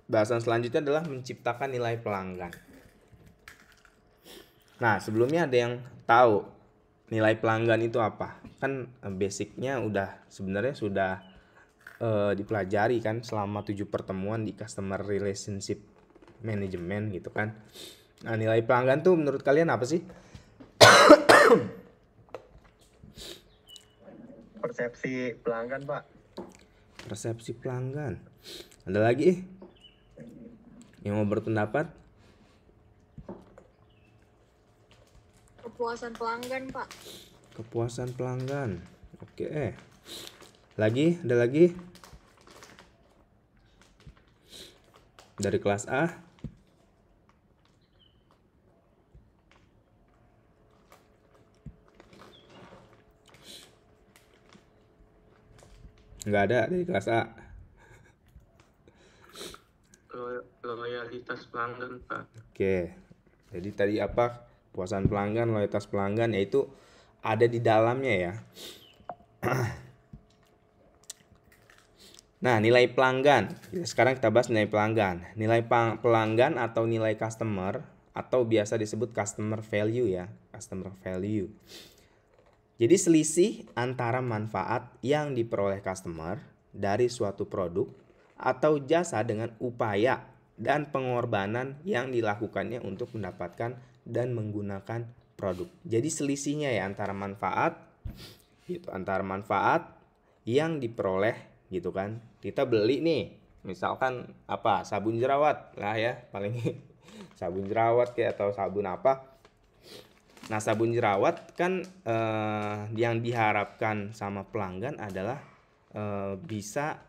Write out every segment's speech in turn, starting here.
Bahasan selanjutnya adalah menciptakan nilai pelanggan. Nah, sebelumnya ada yang tahu nilai pelanggan itu apa? Kan basicnya sebenarnya sudah dipelajari kan selama 7 pertemuan di Customer Relationship Management gitu kan. Nah, nilai pelanggan tuh menurut kalian apa sih? Persepsi pelanggan, Pak. Persepsi pelanggan. Ada lagi yang mau berpendapat? Kepuasan pelanggan, Pak. Kepuasan pelanggan. Oke. Lagi, ada lagi? Dari kelas A? Nggak ada dari kelas A. Loyalitas pelanggan, Pak. Oke. Jadi tadi apa? Kepuasan pelanggan, loyalitas pelanggan, yaitu ada di dalamnya ya. Nah, nilai pelanggan. Sekarang kita bahas nilai pelanggan. Nilai pelanggan atau nilai customer atau biasa disebut customer value ya, customer value. Jadi selisih antara manfaat yang diperoleh customer dari suatu produk atau jasa dengan upaya dan pengorbanan yang dilakukannya untuk mendapatkan dan menggunakan produk. Jadi selisihnya ya antara manfaat gitu, antara manfaat yang diperoleh gitu kan. Kita beli nih, misalkan apa? Sabun jerawat lah ya, paling sabun jerawat kayak atau sabun apa. Nah, sabun jerawat kan yang diharapkan sama pelanggan adalah bisa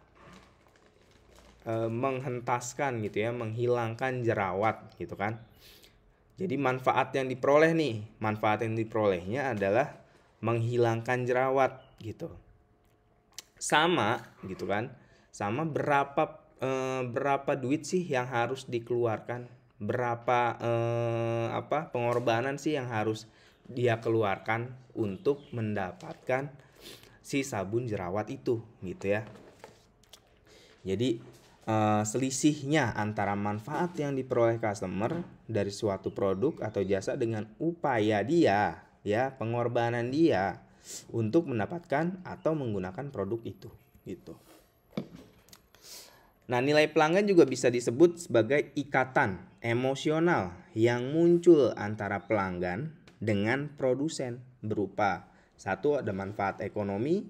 menghentaskan gitu ya, menghilangkan jerawat gitu kan. Jadi manfaat yang diperolehnya adalah menghilangkan jerawat gitu. Sama gitu kan. Sama berapa duit sih yang harus dikeluarkan? Berapa pengorbanan sih yang harus dia keluarkan untuk mendapatkan si sabun jerawat itu gitu ya. Jadi selisihnya antara manfaat yang diperoleh customer dari suatu produk atau jasa dengan upaya dia ya, pengorbanan dia untuk mendapatkan atau menggunakan produk itu gitu. Nah, nilai pelanggan juga bisa disebut sebagai ikatan emosional yang muncul antara pelanggan dengan produsen berupa satu ada manfaat ekonomi,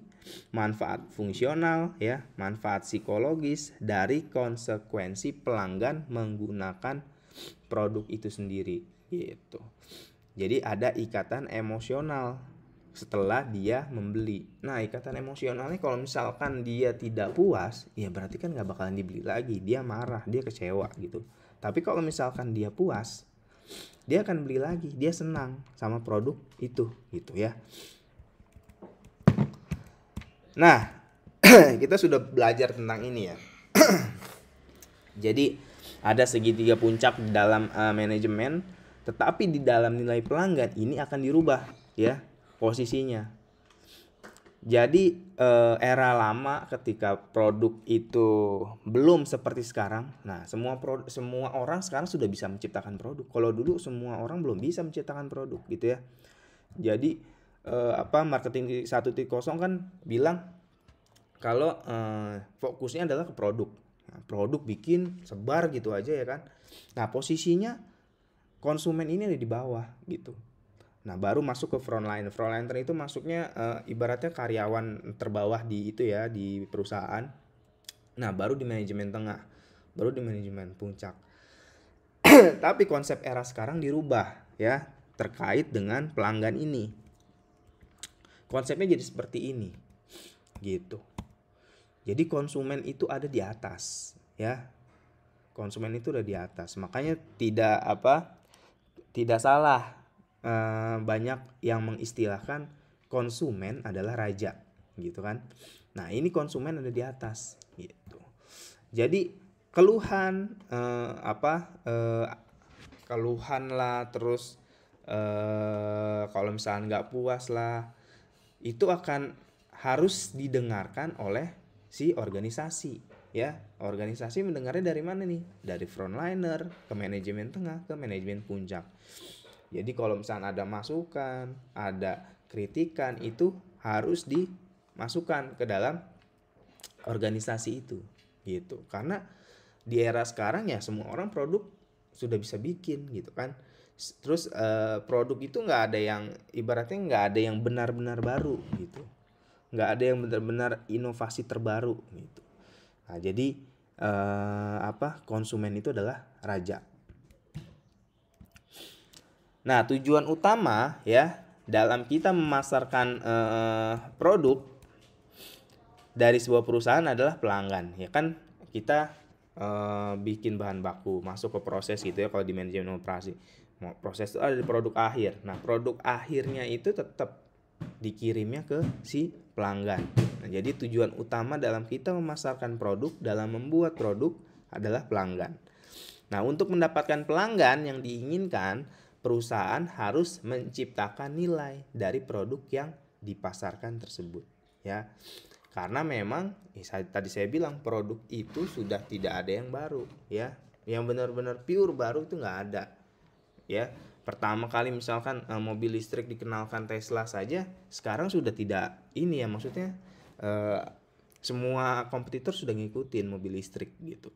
manfaat fungsional ya, manfaat psikologis dari konsekuensi pelanggan menggunakan produk itu sendiri gitu. Jadi ada ikatan emosional setelah dia membeli. Nah, ikatan emosionalnya kalau misalkan dia tidak puas, ya berarti kan nggak bakalan dibeli lagi. Dia marah, dia kecewa gitu. Tapi kalau misalkan dia puas, dia akan beli lagi. Dia senang sama produk itu gitu ya. Nah, kita sudah belajar tentang ini ya. Jadi ada segitiga puncak di dalam manajemen, tetapi di dalam nilai pelanggan ini akan dirubah ya posisinya. Jadi era lama ketika produk itu belum seperti sekarang. Nah, semua orang sekarang sudah bisa menciptakan produk. Kalau dulu semua orang belum bisa menciptakan produk gitu ya. Jadi marketing 1.0 kan bilang kalau fokusnya adalah ke produk. Nah, produk bikin sebar gitu aja ya kan. Nah, posisinya konsumen ini ada di bawah gitu. Nah, baru masuk ke frontline. Frontliner itu masuknya ibaratnya karyawan terbawah di itu ya, di perusahaan. Nah, baru di manajemen tengah, baru di manajemen puncak. Tapi konsep era sekarang dirubah ya, terkait dengan pelanggan ini. Konsepnya jadi seperti ini. Gitu. Jadi konsumen itu ada di atas, ya. Konsumen itu udah di atas. Makanya tidak salah banyak yang mengistilahkan konsumen adalah raja gitu kan. Nah, ini konsumen ada di atas gitu. Jadi keluhan keluhan lah, terus kalau misalnya nggak puas lah, itu akan harus didengarkan oleh si organisasi ya organisasi mendengarnya dari mana nih? Dari frontliner ke manajemen tengah ke manajemen puncak. Jadi kalau misalnya ada masukan, ada kritikan, itu harus dimasukkan ke dalam organisasi itu gitu. Karena di era sekarang ya semua orang produk sudah bisa bikin gitu kan. Terus produk itu nggak ada yang, ibaratnya nggak ada yang benar-benar baru gitu, nggak ada yang benar-benar inovasi terbaru gitu. Nah jadi konsumen itu adalah raja. Nah, tujuan utama ya dalam kita memasarkan produk dari sebuah perusahaan adalah pelanggan. Ya kan kita bikin bahan baku, masuk ke proses gitu ya kalau di manajemen operasi. Proses itu ada di produk akhir. Nah, produk akhirnya itu tetap dikirimnya ke si pelanggan. Nah, jadi tujuan utama dalam kita memasarkan produk, dalam membuat produk adalah pelanggan. Nah, untuk mendapatkan pelanggan yang diinginkan, perusahaan harus menciptakan nilai dari produk yang dipasarkan tersebut, ya. Karena memang tadi saya bilang produk itu sudah tidak ada yang baru, ya. Yang benar-benar pure baru itu nggak ada, ya. Pertama kali misalkan mobil listrik dikenalkan Tesla saja, sekarang sudah tidak ini ya, maksudnya semua kompetitor sudah ngikutin mobil listrik gitu.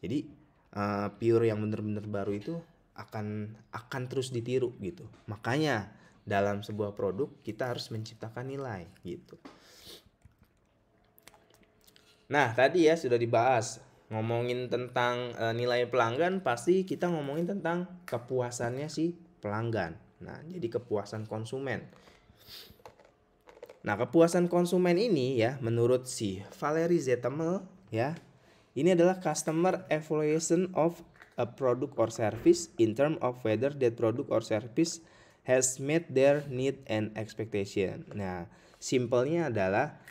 Jadi pure yang benar-benar baru itu akan terus ditiru gitu. Makanya dalam sebuah produk kita harus menciptakan nilai gitu. Nah, tadi ya sudah dibahas ngomongin tentang nilai pelanggan, pasti kita ngomongin tentang kepuasannya si pelanggan. Nah, jadi kepuasan konsumen. Nah, kepuasan konsumen ini ya menurut si Valery Zetamel ya, ini adalah customer evaluation of a product or service in terms of whether that product or service has met their need and expectation. Nah, simpelnya adalah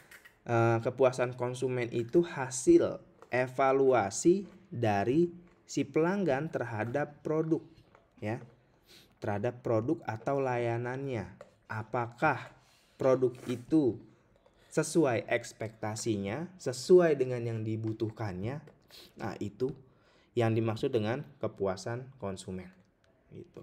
kepuasan konsumen itu hasil evaluasi dari si pelanggan terhadap produk, ya, terhadap produk atau layanannya. Apakah produk itu sesuai ekspektasinya, sesuai dengan yang dibutuhkannya. Nah, itu yang dimaksud dengan kepuasan konsumen gitu.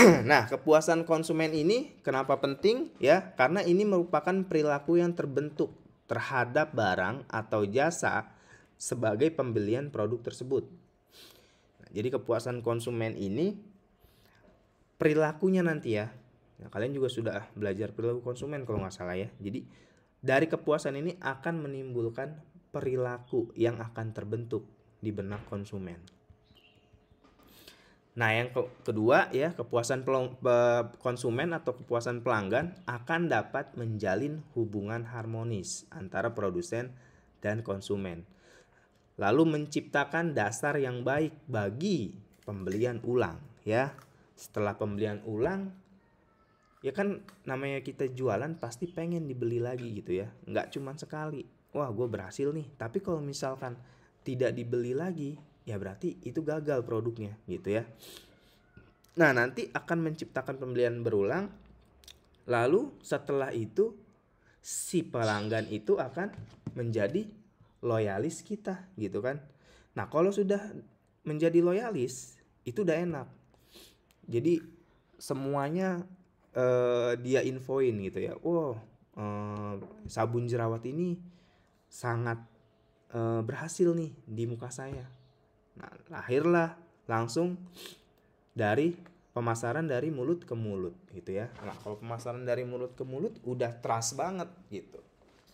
Nah, kepuasan konsumen ini kenapa penting ya? Karena ini merupakan perilaku yang terbentuk terhadap barang atau jasa sebagai pembelian produk tersebut. Nah, jadi kepuasan konsumen ini perilakunya nanti ya. Nah, kalian juga sudah belajar perilaku konsumen kalau nggak salah ya. Jadi dari kepuasan ini akan menimbulkan perilaku yang akan terbentuk di benak konsumen. Nah, yang kedua ya, kepuasan konsumen atau kepuasan pelanggan akan dapat menjalin hubungan harmonis antara produsen dan konsumen. Lalu menciptakan dasar yang baik bagi pembelian ulang ya. Setelah pembelian ulang, ya kan namanya kita jualan pasti pengen dibeli lagi gitu ya. Nggak cuma sekali. Wah, gue berhasil nih. Tapi kalau misalkan tidak dibeli lagi, ya berarti itu gagal produknya gitu ya. Nah, nanti akan menciptakan pembelian berulang. Lalu setelah itu si pelanggan itu akan menjadi loyalis kita gitu kan. Nah, kalau sudah menjadi loyalis itu udah enak. Jadi semuanya dia infoin gitu ya. Wow, sabun jerawat ini sangat berhasil nih di muka saya. Nah, lahirlah langsung dari pemasaran dari mulut ke mulut gitu ya. Nah, kalau pemasaran dari mulut ke mulut udah trust banget gitu.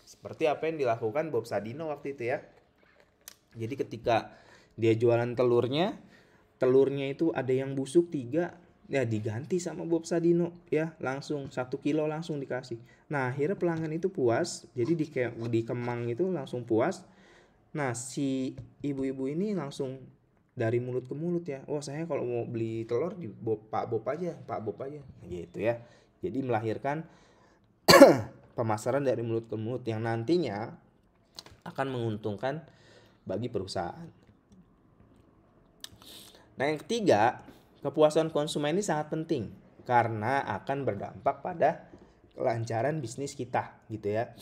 Seperti apa yang dilakukan Bob Sadino waktu itu ya. Jadi ketika dia jualan telurnya itu ada yang busuk 3, ya diganti sama Bob Sadino ya, langsung 1 kilo langsung dikasih. Nah, akhirnya pelanggan itu puas, jadi di Kemang itu langsung puas. Nah, si ibu-ibu ini langsung dari mulut ke mulut ya. Oh, saya kalau mau beli telur di Pak Bob aja. Nah, gitu ya. Jadi melahirkan pemasaran dari mulut ke mulut yang nantinya akan menguntungkan bagi perusahaan. Nah, yang ketiga, kepuasan konsumen ini sangat penting karena akan berdampak pada kelancaran bisnis kita gitu ya.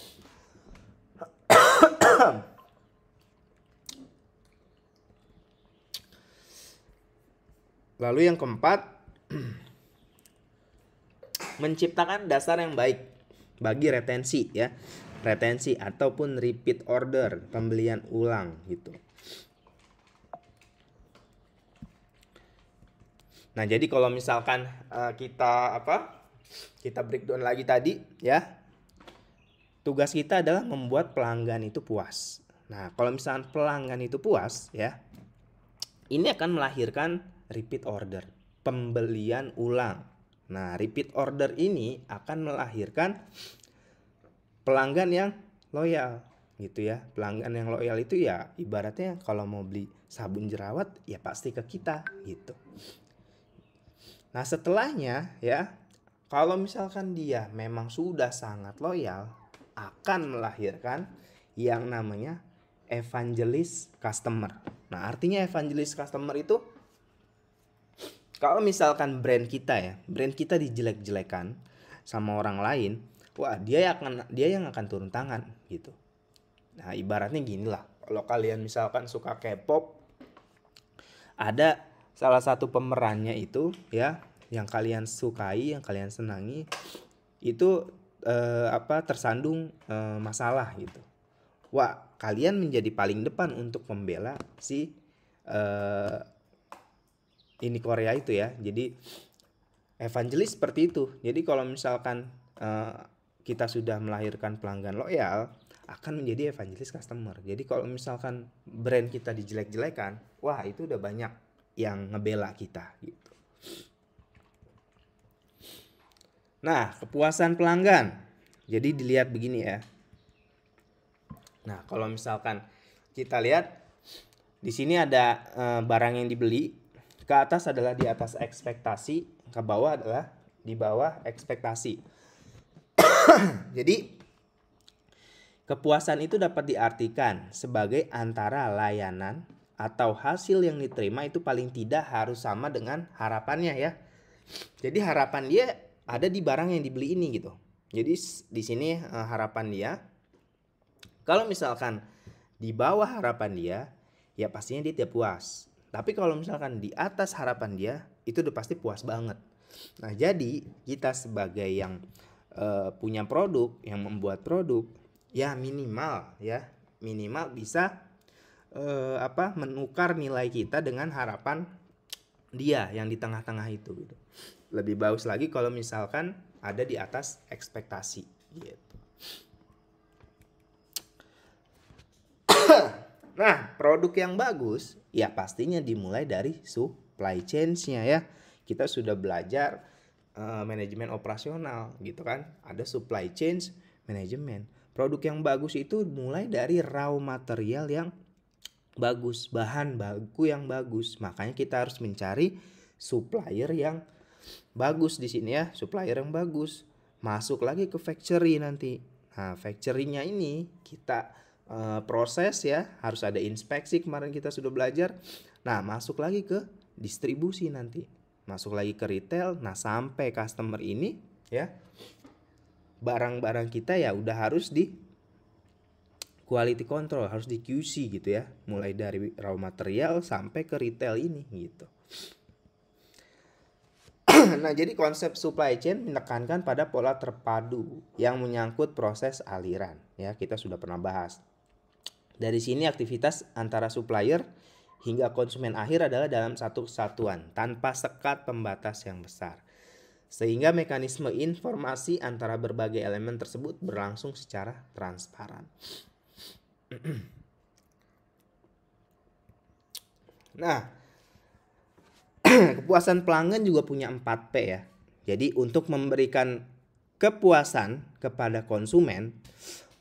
Lalu yang keempat, menciptakan dasar yang baik bagi retensi ya. Retensi ataupun repeat order, pembelian ulang gitu. Nah, jadi kalau misalkan kita breakdown lagi tadi ya. Tugas kita adalah membuat pelanggan itu puas. Nah, kalau misalkan pelanggan itu puas ya, ini akan melahirkan repeat order, pembelian ulang. Nah, repeat order ini akan melahirkan pelanggan yang loyal gitu ya. Pelanggan yang loyal itu ya ibaratnya kalau mau beli sabun jerawat ya pasti ke kita gitu. Nah, setelahnya ya, kalau misalkan dia memang sudah sangat loyal, akan melahirkan yang namanya evangelist customer. Nah, artinya evangelist customer itu kalau misalkan brand kita dijelek-jelekan sama orang lain, wah dia yang akan turun tangan gitu. Nah, ibaratnya gini lah, kalau kalian misalkan suka K-pop, ada salah satu pemerannya itu ya, yang kalian sukai, yang kalian senangi, itu tersandung masalah gitu. Wah, kalian menjadi paling depan untuk membela si ini Korea itu ya. Jadi evangelis seperti itu. Jadi kalau misalkan kita sudah melahirkan pelanggan loyal, akan menjadi evangelis customer. Jadi kalau misalkan brand kita dijelek-jelekan, wah itu udah banyak yang ngebela kita gitu. Nah, kepuasan pelanggan. Jadi dilihat begini ya. Nah, kalau misalkan kita lihat di sini ada barang yang dibeli, ke atas adalah di atas ekspektasi, ke bawah adalah di bawah ekspektasi. Jadi kepuasan itu dapat diartikan sebagai antara layanan atau hasil yang diterima itu paling tidak harus sama dengan harapannya ya. Jadi harapan dia ada di barang yang dibeli ini gitu. Jadi di sini harapan dia, kalau misalkan di bawah harapan dia, ya pastinya dia tidak puas. Tapi kalau misalkan di atas harapan dia, itu udah pasti puas banget. Nah, jadi kita sebagai yang punya produk, yang membuat produk, ya minimal bisa menukar nilai kita dengan harapan dia yang di tengah-tengah itu gitu. Lebih bagus lagi kalau misalkan ada di atas ekspektasi gitu. Nah, produk yang bagus ya pastinya dimulai dari supply chain-nya ya. Kita sudah belajar manajemen operasional gitu kan. Ada supply chain manajemen. Produk yang bagus itu mulai dari raw material yang bagus, bahan baku yang bagus. Makanya kita harus mencari supplier yang bagus di sini ya, supplier yang bagus. Masuk lagi ke factory nanti. Nah, factory-nya ini kita proses ya, harus ada inspeksi, kemarin kita sudah belajar. Nah, masuk lagi ke distribusi nanti. Masuk lagi ke retail. Nah, sampai customer ini ya, barang-barang kita ya udah harus di quality control, harus di QC gitu ya. Mulai dari raw material sampai ke retail ini gitu. Nah, jadi konsep supply chain menekankan pada pola terpadu yang menyangkut proses aliran ya, kita sudah pernah bahas. Dari sini aktivitas antara supplier hingga konsumen akhir adalah dalam satu kesatuan tanpa sekat pembatas yang besar. Sehingga mekanisme informasi antara berbagai elemen tersebut berlangsung secara transparan. Nah, kepuasan pelanggan juga punya 4P ya. Jadi untuk memberikan kepuasan kepada konsumen,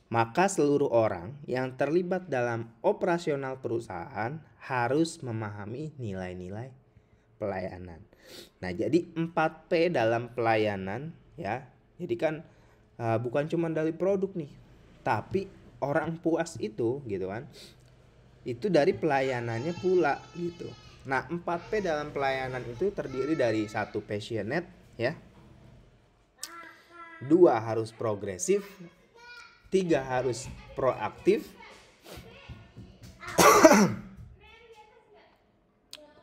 maka seluruh orang yang terlibat dalam operasional perusahaan harus memahami nilai-nilai pelayanan. Nah, jadi 4P dalam pelayanan ya. Jadi kan bukan cuma dari produk nih, tapi orang puas itu gitu kan, itu dari pelayanannya pula gitu. Nah, 4P dalam pelayanan itu terdiri dari 1 passionate ya, 2 harus progresif, 3 harus proaktif,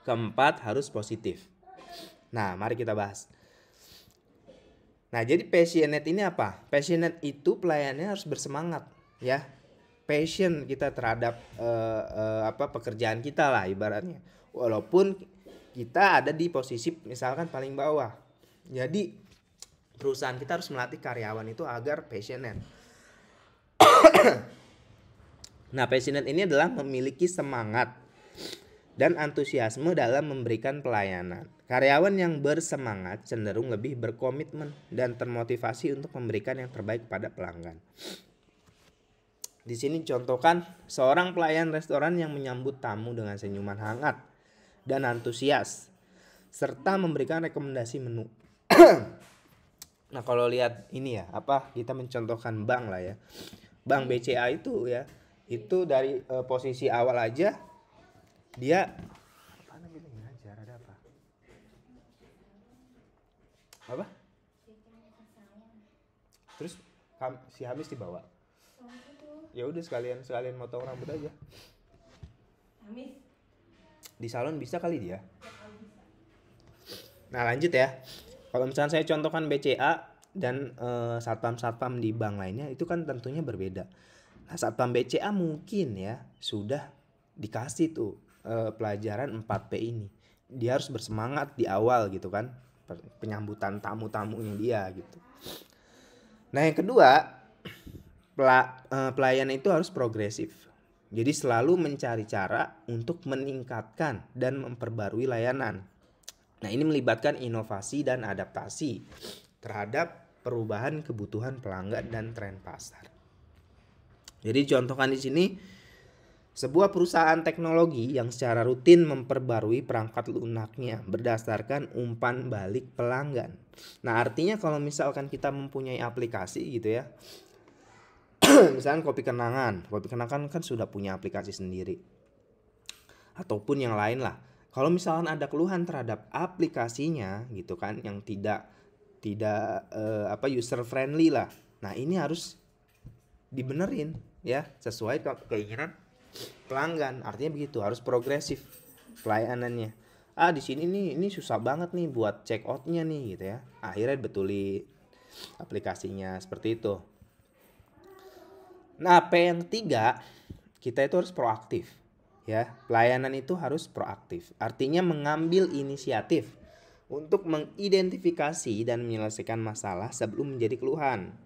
Keempat, harus positif. Nah, mari kita bahas. Nah, jadi passionate ini apa? Passionate itu pelayannya harus bersemangat, ya. Passion kita terhadap pekerjaan kita lah ibaratnya. Walaupun kita ada di posisi misalkan paling bawah. Jadi perusahaan kita harus melatih karyawan itu agar passionate. Nah, passionate ini adalah memiliki semangat dan antusiasme dalam memberikan pelayanan. Karyawan yang bersemangat cenderung lebih berkomitmen dan termotivasi untuk memberikan yang terbaik pada pelanggan. Di sini contohkan seorang pelayan restoran yang menyambut tamu dengan senyuman hangat dan antusias serta memberikan rekomendasi menu. Nah, kalau lihat ini ya, kita mencontohkan bank lah ya. Bank BCA itu ya, itu dari posisi awal aja dia apa? Terus si habis dibawa. Ya udah sekalian motong rambut aja. Di salon bisa kali dia. Nah, lanjut ya. Kalau misalnya saya contohkan BCA dan satpam-satpam di bank lainnya itu kan tentunya berbeda. Nah, satpam BCA mungkin ya sudah dikasih tuh pelajaran 4P ini. Dia harus bersemangat di awal gitu kan, penyambutan tamu-tamunya dia gitu. Nah, yang kedua, pelayan itu harus progresif. Jadi selalu mencari cara untuk meningkatkan dan memperbarui layanan. Nah, ini melibatkan inovasi dan adaptasi terhadap perubahan kebutuhan pelanggan dan tren pasar. Jadi contohkan di sini sebuah perusahaan teknologi yang secara rutin memperbarui perangkat lunaknya berdasarkan umpan balik pelanggan. Nah, artinya kalau misalkan kita mempunyai aplikasi gitu ya. Misalkan kopi kenangan kan sudah punya aplikasi sendiri. Ataupun yang lain lah. Kalau misalkan ada keluhan terhadap aplikasinya gitu kan yang tidak user friendly lah. Nah, ini harus dibenerin ya sesuai keinginan pelanggan. Artinya begitu, harus progresif pelayanannya. Di sini nih ini susah banget nih buat check out-nya nih gitu ya. Akhirnya betuli aplikasinya seperti itu. Nah, P yang ketiga, kita itu harus proaktif. Ya, pelayanan itu harus proaktif. Artinya mengambil inisiatif untuk mengidentifikasi dan menyelesaikan masalah sebelum menjadi keluhan.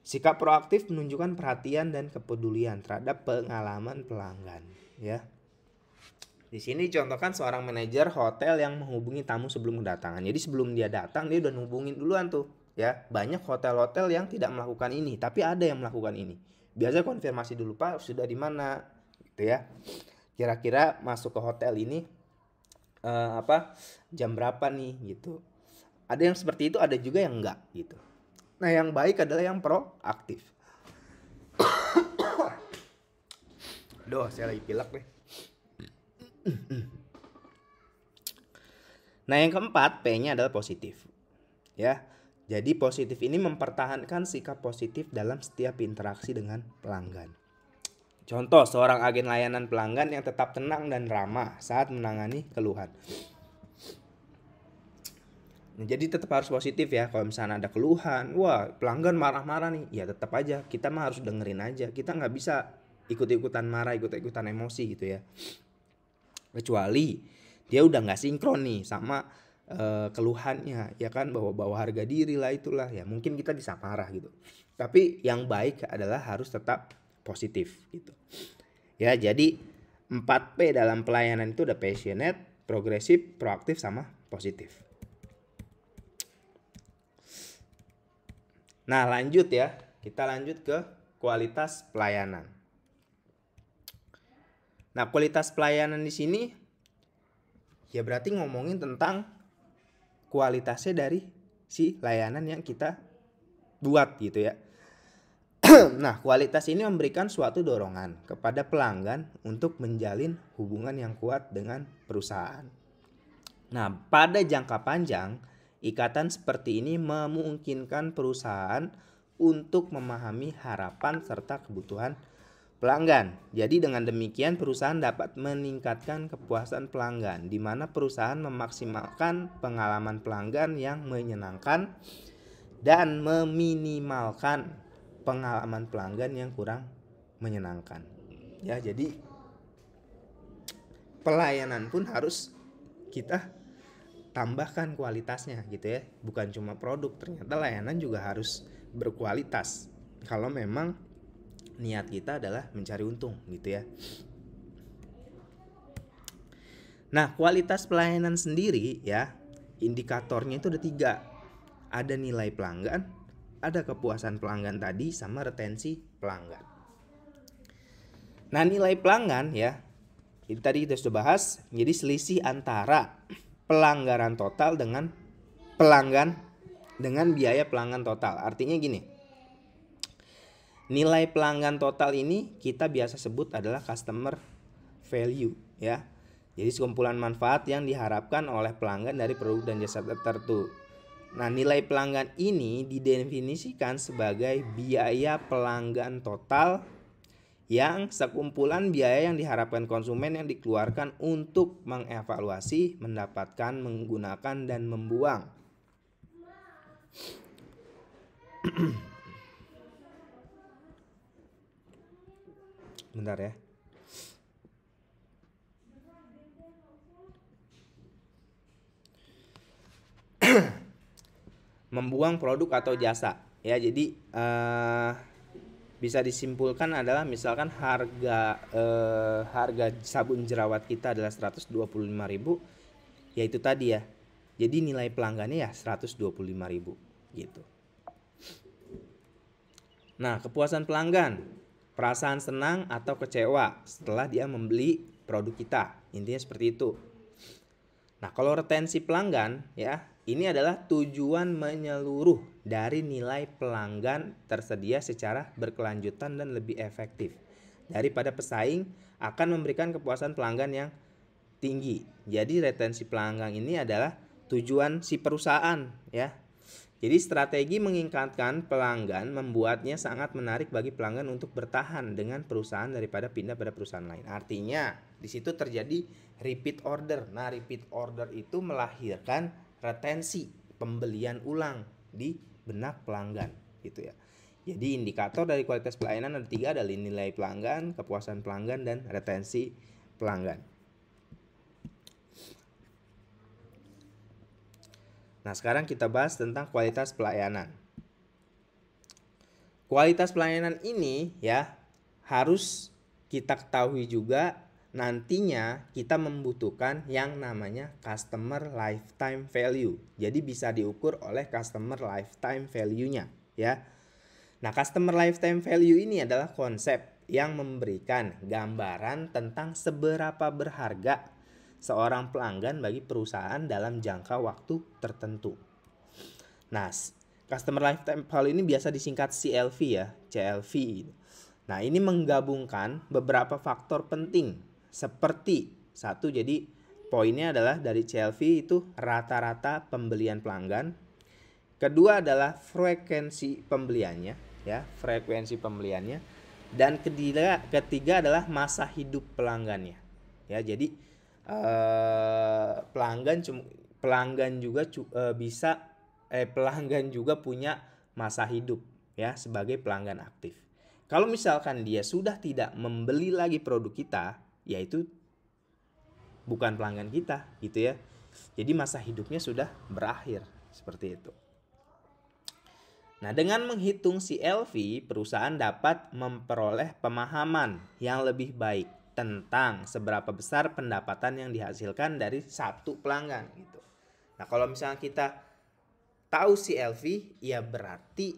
Sikap proaktif menunjukkan perhatian dan kepedulian terhadap pengalaman pelanggan, ya. Di sini contohkan seorang manajer hotel yang menghubungi tamu sebelum kedatangan. Jadi sebelum dia datang dia udah hubungin duluan tuh, ya. Banyak hotel-hotel yang tidak melakukan ini, tapi ada yang melakukan ini. Biasanya konfirmasi dulu, Pak, sudah di mana? Gitu ya. Kira-kira masuk ke hotel ini jam berapa nih gitu. Ada yang seperti itu, ada juga yang enggak gitu. Nah, yang baik adalah yang proaktif. Duh, saya lagi pilek nih. Nah, yang keempat, P-nya adalah positif. Ya. Jadi positif ini mempertahankan sikap positif dalam setiap interaksi dengan pelanggan. Contoh, seorang agen layanan pelanggan yang tetap tenang dan ramah saat menangani keluhan. Nah, jadi tetap harus positif ya. Kalau misalnya ada keluhan, wah pelanggan marah-marah nih, ya tetap aja kita mah harus dengerin aja. Kita nggak bisa ikut-ikutan marah, ikut-ikutan emosi gitu ya. Kecuali dia udah nggak sinkron nih sama keluhannya, ya kan, bawa harga diri lah itulah ya. Mungkin kita bisa marah gitu. Tapi yang baik adalah harus tetap positif gitu. Ya, jadi 4P dalam pelayanan itu ada passionate, progresif, proaktif sama positif. Nah, lanjut ya. Kita lanjut ke kualitas pelayanan. Nah, kualitas pelayanan di sini ya berarti ngomongin tentang kualitasnya dari si layanan yang kita buat gitu ya. Nah, kualitas ini memberikan suatu dorongan kepada pelanggan untuk menjalin hubungan yang kuat dengan perusahaan. Nah, pada jangka panjang, ikatan seperti ini memungkinkan perusahaan untuk memahami harapan serta kebutuhan pelanggan. Jadi dengan demikian perusahaan dapat meningkatkan kepuasan pelanggan, di mana perusahaan memaksimalkan pengalaman pelanggan yang menyenangkan dan meminimalkan pengalaman pelanggan yang kurang menyenangkan. Ya, jadi pelayanan pun harus kita tambahkan kualitasnya gitu ya. Bukan cuma produk, ternyata layanan juga harus berkualitas. Kalau memang niat kita adalah mencari untung gitu ya. Nah, kualitas pelayanan sendiri ya, indikatornya itu ada 3. Ada nilai pelanggan, ada kepuasan pelanggan tadi, sama retensi pelanggan. Nah, nilai pelanggan ya, itu tadi kita sudah bahas. Jadi selisih antara pelanggaran total dengan pelanggan dengan biaya pelanggan total. Artinya gini, nilai pelanggan total ini kita biasa sebut adalah customer value ya. Jadi sekumpulan manfaat yang diharapkan oleh pelanggan dari produk dan jasa tertentu. Nah, nilai pelanggan ini didefinisikan sebagai biaya pelanggan total yang sekumpulan biaya yang diharapkan konsumen yang dikeluarkan untuk mengevaluasi, mendapatkan, menggunakan, dan membuang. Bentar ya. Membuang produk atau jasa ya. Jadi bisa disimpulkan adalah misalkan harga sabun jerawat kita adalah 125.000, yaitu tadi ya. Jadi nilai pelanggannya ya 125.000 gitu. Nah, kepuasan pelanggan, perasaan senang atau kecewa setelah dia membeli produk kita. Intinya seperti itu. Nah, kalau retensi pelanggan ya, ini adalah tujuan menyeluruh dari nilai pelanggan tersedia secara berkelanjutan dan lebih efektif daripada pesaing, akan memberikan kepuasan pelanggan yang tinggi. Jadi retensi pelanggan ini adalah tujuan si perusahaan ya. Jadi strategi meningkatkan pelanggan membuatnya sangat menarik bagi pelanggan untuk bertahan dengan perusahaan daripada pindah pada perusahaan lain. Artinya di situ terjadi repeat order. Nah, repeat order itu melahirkan retensi, pembelian ulang di benak pelanggan gitu ya. Jadi indikator dari kualitas pelayanan ada 3, ada nilai pelanggan, kepuasan pelanggan, dan retensi pelanggan. Nah, sekarang kita bahas tentang kualitas pelayanan. Kualitas pelayanan ini ya harus kita ketahui juga, nantinya kita membutuhkan yang namanya customer lifetime value. Jadi bisa diukur oleh customer lifetime value-nya ya. Nah, customer lifetime value ini adalah konsep yang memberikan gambaran tentang seberapa berharga seorang pelanggan bagi perusahaan dalam jangka waktu tertentu. Nah, customer lifetime value ini biasa disingkat CLV ya, CLV. Nah, ini menggabungkan beberapa faktor penting seperti satu, jadi poinnya adalah dari CLV itu rata-rata pembelian pelanggan. Kedua adalah frekuensi pembeliannya ya, frekuensi pembeliannya. Dan ketiga adalah masa hidup pelanggannya. Ya, jadi pelanggan juga punya masa hidup ya sebagai pelanggan aktif. Kalau misalkan dia sudah tidak membeli lagi produk kita, yaitu bukan pelanggan kita gitu ya. Jadi masa hidupnya sudah berakhir seperti itu. Nah, dengan menghitung CLV, perusahaan dapat memperoleh pemahaman yang lebih baik tentang seberapa besar pendapatan yang dihasilkan dari satu pelanggan gitu. Nah, kalau misalnya kita tahu CLV, ya berarti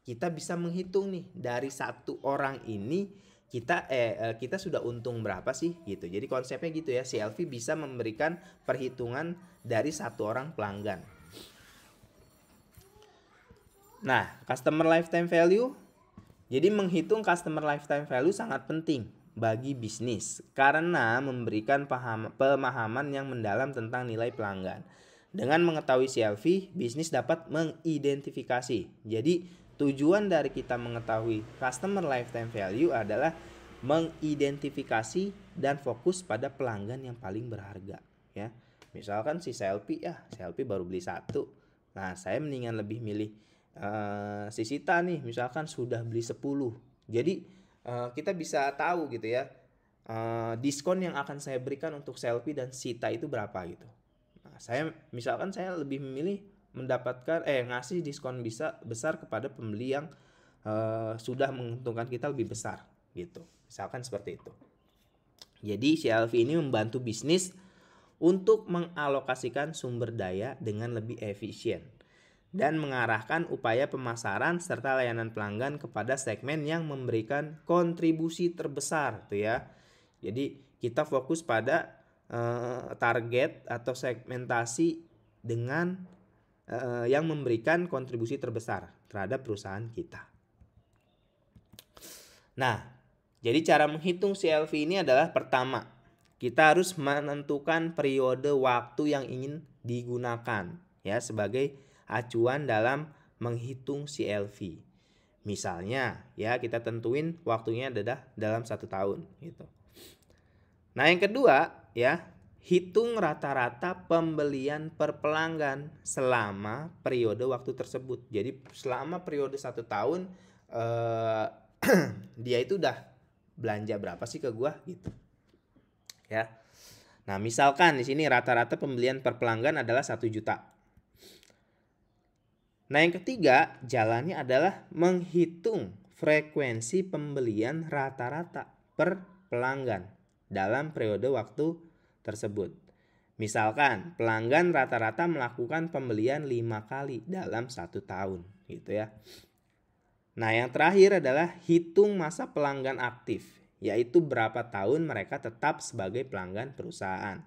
kita bisa menghitung nih dari satu orang ini kita sudah untung berapa sih gitu. Jadi konsepnya gitu ya, CLV bisa memberikan perhitungan dari satu orang pelanggan. Nah, customer lifetime value. Jadi menghitung customer lifetime value sangat penting bagi bisnis karena memberikan pemahaman yang mendalam tentang nilai pelanggan. Dengan mengetahui CLV, bisnis dapat mengidentifikasi. Jadi tujuan dari kita mengetahui customer lifetime value adalah mengidentifikasi dan fokus pada pelanggan yang paling berharga, ya. Misalkan si Selfie baru beli 1. Nah, saya mendingan lebih milih si Sita nih, misalkan sudah beli 10. Jadi kita bisa tahu gitu ya, diskon yang akan saya berikan untuk Selfie dan Sita itu berapa gitu. Nah, saya lebih memilih mendapatkan ngasih diskon besar kepada pembeli yang sudah menguntungkan kita lebih besar gitu. Misalkan seperti itu. Jadi CLV ini membantu bisnis untuk mengalokasikan sumber daya dengan lebih efisien dan mengarahkan upaya pemasaran serta layanan pelanggan kepada segmen yang memberikan kontribusi terbesar tuh ya. Jadi kita fokus pada target atau segmentasi dengan yang memberikan kontribusi terbesar terhadap perusahaan kita. Nah, jadi cara menghitung CLV ini adalah pertama, kita harus menentukan periode waktu yang ingin digunakan ya sebagai acuan dalam menghitung CLV. Misalnya ya kita tentuin waktunya adalah dalam 1 tahun gitu. Nah, yang kedua ya, hitung rata-rata pembelian per pelanggan selama periode waktu tersebut. Jadi selama periode 1 tahun dia itu udah belanja berapa sih ke gua gitu. Ya. Nah, misalkan di sini rata-rata pembelian per pelanggan adalah 1 juta. Nah, yang ketiga, jalannya adalah menghitung frekuensi pembelian rata-rata per pelanggan dalam periode waktu tersebut. Misalkan pelanggan rata-rata melakukan pembelian 5 kali dalam 1 tahun gitu ya. Nah, yang terakhir adalah hitung masa pelanggan aktif, yaitu berapa tahun mereka tetap sebagai pelanggan perusahaan.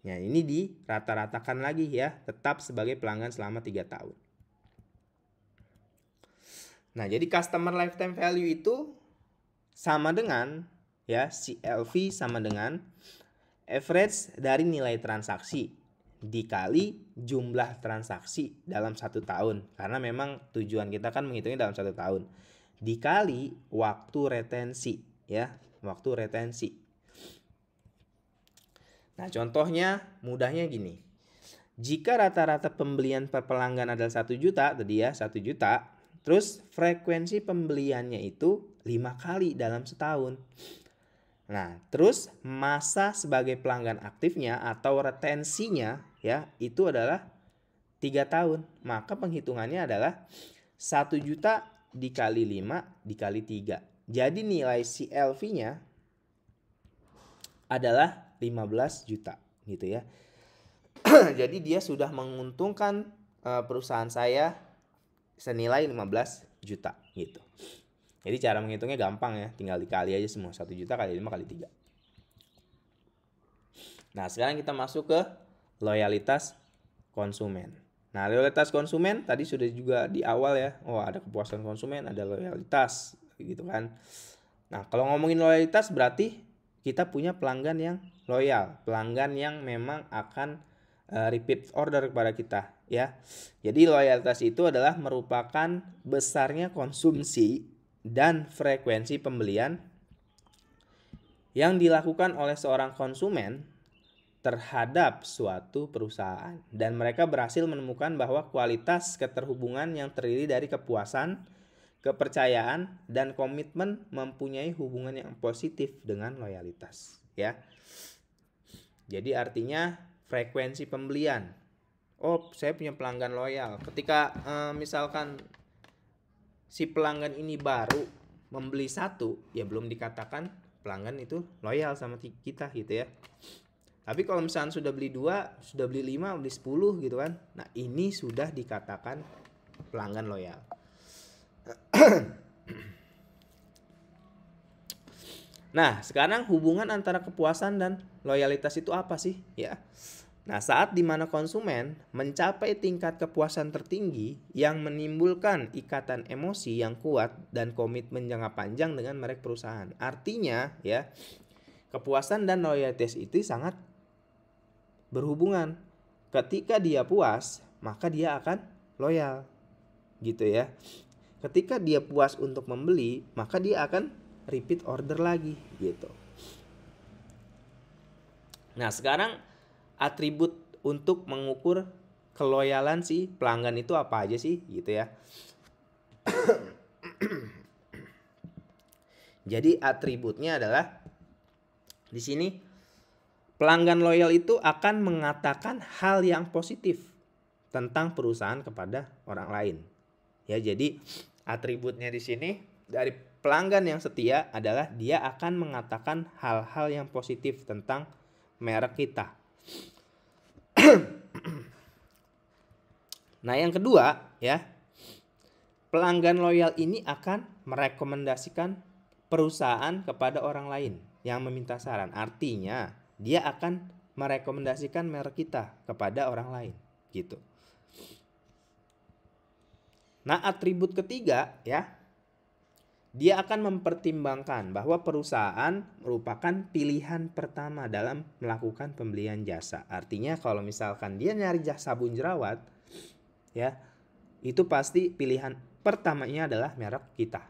Nah, ini dirata-ratakan lagi ya, tetap sebagai pelanggan selama 3 tahun. Nah, jadi customer lifetime value itu sama dengan ya, CLV sama dengan average dari nilai transaksi dikali jumlah transaksi dalam 1 tahun, karena memang tujuan kita kan menghitungnya dalam 1 tahun, dikali waktu retensi ya, waktu retensi. Nah, contohnya mudahnya gini, jika rata-rata pembelian per pelanggan adalah 1 juta tadi ya, 1 juta, terus frekuensi pembeliannya itu 5 kali dalam setahun. Nah, terus masa sebagai pelanggan aktifnya atau retensinya ya, itu adalah 3 tahun. Maka penghitungannya adalah 1 juta dikali 5 dikali 3. Jadi nilai CLV-nya adalah 15 juta gitu ya. Jadi dia sudah menguntungkan perusahaan saya senilai 15 juta gitu. Jadi cara menghitungnya gampang ya, tinggal dikali aja semua, 1 juta kali 5 kali 3. Nah, sekarang kita masuk ke loyalitas konsumen. Nah, loyalitas konsumen tadi sudah juga di awal ya. Oh, ada kepuasan konsumen, ada loyalitas gitu kan. Nah, kalau ngomongin loyalitas berarti kita punya pelanggan yang loyal, pelanggan yang memang akan repeat order kepada kita ya. Jadi loyalitas itu adalah merupakan besarnya konsumsi dan frekuensi pembelian yang dilakukan oleh seorang konsumen terhadap suatu perusahaan, dan mereka berhasil menemukan bahwa kualitas keterhubungan yang terdiri dari kepuasan, kepercayaan, dan komitmen mempunyai hubungan yang positif dengan loyalitas ya. Jadi artinya frekuensi pembelian. Oh, saya punya pelanggan loyal. Ketika misalkan si pelanggan ini baru membeli 1, ya belum dikatakan pelanggan itu loyal sama kita gitu ya. Tapi kalau misalnya sudah beli 2, sudah beli 5, beli 10 gitu kan. Nah, ini sudah dikatakan pelanggan loyal. Nah, sekarang hubungan antara kepuasan dan loyalitas itu apa sih ya? Nah, saat dimana konsumen mencapai tingkat kepuasan tertinggi yang menimbulkan ikatan emosi yang kuat dan komitmen jangka panjang dengan merek perusahaan. Artinya ya, kepuasan dan loyalitas itu sangat berhubungan. Ketika dia puas, maka dia akan loyal gitu ya. Ketika dia puas untuk membeli, maka dia akan repeat order lagi gitu. Nah, sekarang atribut untuk mengukur keloyalan si pelanggan itu apa aja sih gitu ya. Jadi atributnya adalah di sini pelanggan loyal itu akan mengatakan hal yang positif tentang perusahaan kepada orang lain. Ya, jadi atributnya di sini dari pelanggan yang setia adalah dia akan mengatakan hal-hal yang positif tentang merek kita. Nah, yang kedua ya, pelanggan loyal ini akan merekomendasikan perusahaan kepada orang lain yang meminta saran. Artinya, dia akan merekomendasikan merek kita kepada orang lain gitu. Nah, atribut ketiga ya, dia akan mempertimbangkan bahwa perusahaan merupakan pilihan pertama dalam melakukan pembelian jasa. Artinya kalau misalkan dia nyari jasa sabun jerawat ya, itu pasti pilihan pertamanya adalah merek kita.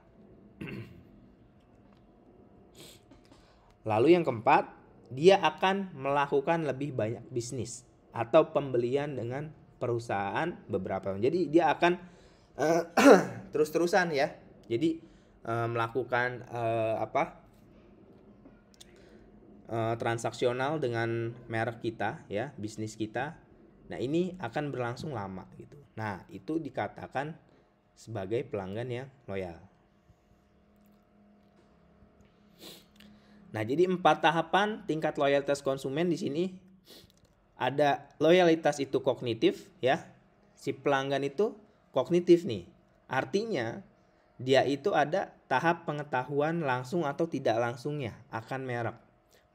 Lalu yang keempat, dia akan melakukan lebih banyak bisnis atau pembelian dengan perusahaan beberapa. Jadi dia akan terus-terusan ya. Jadi melakukan transaksional dengan merek kita ya, bisnis kita. Nah, ini akan berlangsung lama gitu. Nah, itu dikatakan sebagai pelanggan yang loyal. Nah, jadi 4 tahapan tingkat loyalitas konsumen di sini. Ada loyalitas itu kognitif ya. Si pelanggan itu kognitif nih. Artinya dia itu ada tahap pengetahuan langsung atau tidak langsungnya akan merek,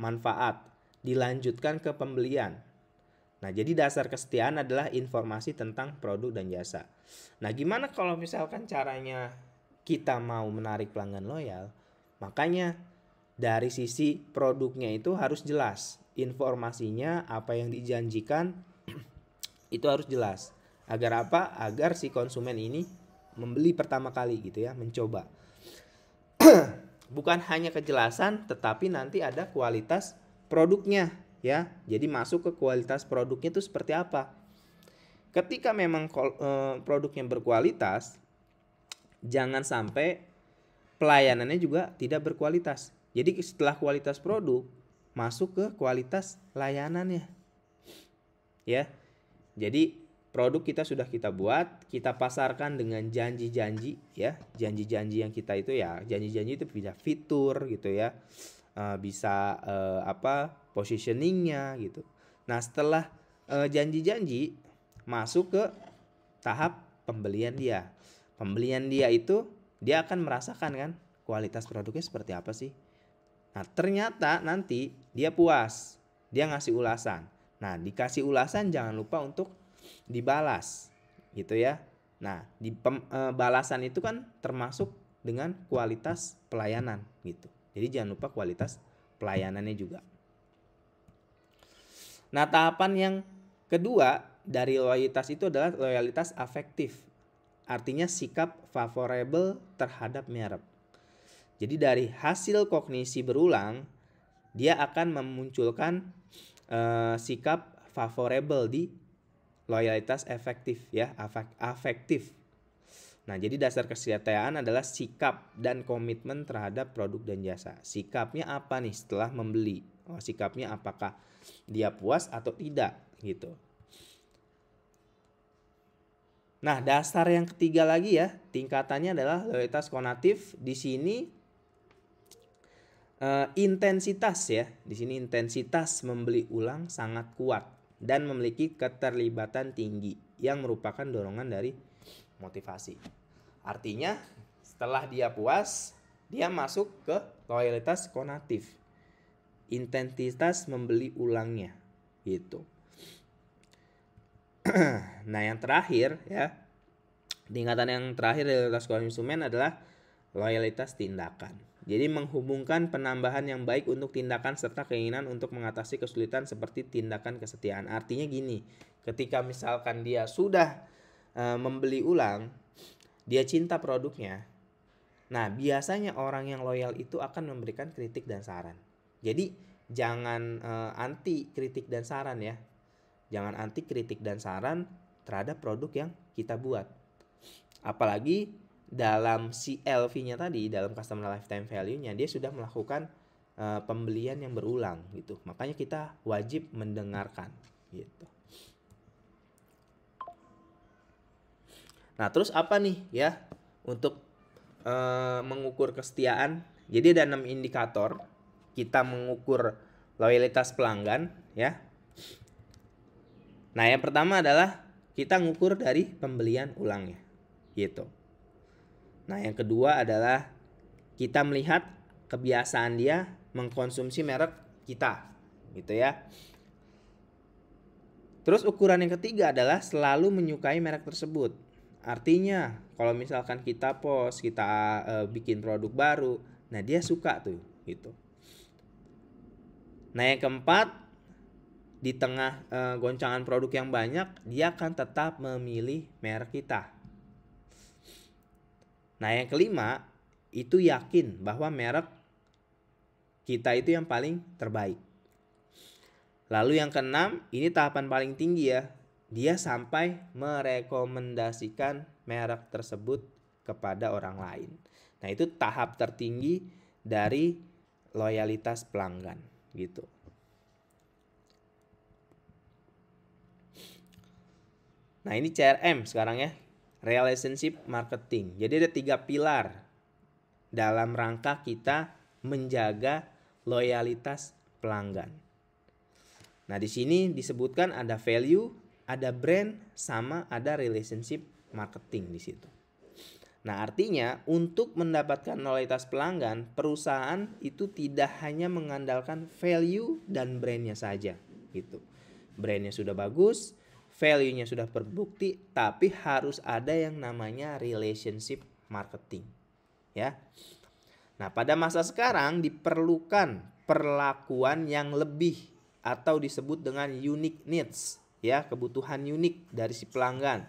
manfaat, dilanjutkan ke pembelian. Nah, jadi dasar kesetiaan adalah informasi tentang produk dan jasa. Nah, gimana kalau misalkan caranya kita mau menarik pelanggan loyal? Makanya dari sisi produknya itu harus jelas. Informasinya apa yang dijanjikan itu harus jelas. Agar apa? Agar si konsumen ini membeli pertama kali gitu ya, mencoba. Bukan hanya kejelasan, tetapi nanti ada kualitas produknya ya. Jadi masuk ke kualitas produknya itu seperti apa. Ketika memang produknya berkualitas, jangan sampai pelayanannya juga tidak berkualitas. Jadi setelah kualitas produk, masuk ke kualitas layanannya. Ya. Jadi produk kita sudah kita buat, kita pasarkan dengan janji-janji ya. Janji-janji yang kita itu ya, janji-janji itu bisa fitur gitu ya. Bisa positioningnya gitu. Nah, setelah janji-janji masuk ke tahap pembelian dia. Pembelian dia itu dia akan merasakan kan kualitas produknya seperti apa sih. Nah, ternyata nanti dia puas, dia ngasih ulasan. Nah, dikasih ulasan jangan lupa untuk dibalas gitu ya. Nah, balasan itu kan termasuk dengan kualitas pelayanan gitu. Jadi jangan lupa kualitas pelayanannya juga. Nah, tahapan yang kedua dari loyalitas itu adalah loyalitas afektif. Artinya sikap favorable terhadap merek. Jadi dari hasil kognisi berulang, dia akan memunculkan sikap favorable di loyalitas efektif ya, afektif. Nah, jadi dasar kesetiaan adalah sikap dan komitmen terhadap produk dan jasa. Sikapnya apa nih setelah membeli? Sikapnya apakah dia puas atau tidak gitu. Nah, dasar yang ketiga lagi ya, tingkatannya adalah loyalitas konatif. Di sini intensitas ya. Di sini intensitas membeli ulang sangat kuat dan memiliki keterlibatan tinggi yang merupakan dorongan dari motivasi. Artinya setelah dia puas, dia masuk ke loyalitas konatif. Intensitas membeli ulangnya gitu. Nah, yang terakhir ya, tingkatan yang terakhir loyalitas konsumen adalah loyalitas tindakan. Jadi menghubungkan penambahan yang baik untuk tindakan serta keinginan untuk mengatasi kesulitan seperti tindakan kesetiaan. Artinya gini, ketika misalkan dia sudah membeli ulang, dia cinta produknya. Nah, biasanya orang yang loyal itu akan memberikan kritik dan saran. Jadi jangan anti kritik dan saran ya. Jangan anti kritik dan saran terhadap produk yang kita buat. Apalagi dalam CLV-nya tadi, dalam customer lifetime value-nya, dia sudah melakukan pembelian yang berulang gitu. Makanya kita wajib mendengarkan gitu. Nah, terus apa nih ya untuk mengukur kesetiaan? Jadi ada 6 indikator kita mengukur loyalitas pelanggan ya. Nah, yang pertama adalah kita ngukur dari pembelian ulangnya gitu. Nah, yang kedua adalah kita melihat kebiasaan dia mengkonsumsi merek kita gitu ya. Terus ukuran yang ketiga adalah selalu menyukai merek tersebut. Artinya kalau misalkan kita post, kita bikin produk baru, nah dia suka tuh gitu. Nah, yang keempat, di tengah goncangan produk yang banyak, dia akan tetap memilih merek kita. Nah, yang kelima, itu yakin bahwa merek kita itu yang paling terbaik. Lalu yang keenam, ini tahapan paling tinggi ya. Dia sampai merekomendasikan merek tersebut kepada orang lain. Nah, itu tahap tertinggi dari loyalitas pelanggan gitu. Nah, ini CRM sekarang ya. Relationship marketing. Jadi ada 3 pilar dalam rangka kita menjaga loyalitas pelanggan. Nah, di sini disebutkan ada value, ada brand, sama ada relationship marketing di situ. Nah, artinya untuk mendapatkan loyalitas pelanggan, perusahaan itu tidak hanya mengandalkan value dan brandnya saja gitu. Brandnya sudah bagus, value-nya sudah terbukti, tapi harus ada yang namanya relationship marketing ya. Nah, pada masa sekarang diperlukan perlakuan yang lebih atau disebut dengan unique needs ya, kebutuhan unik dari si pelanggan.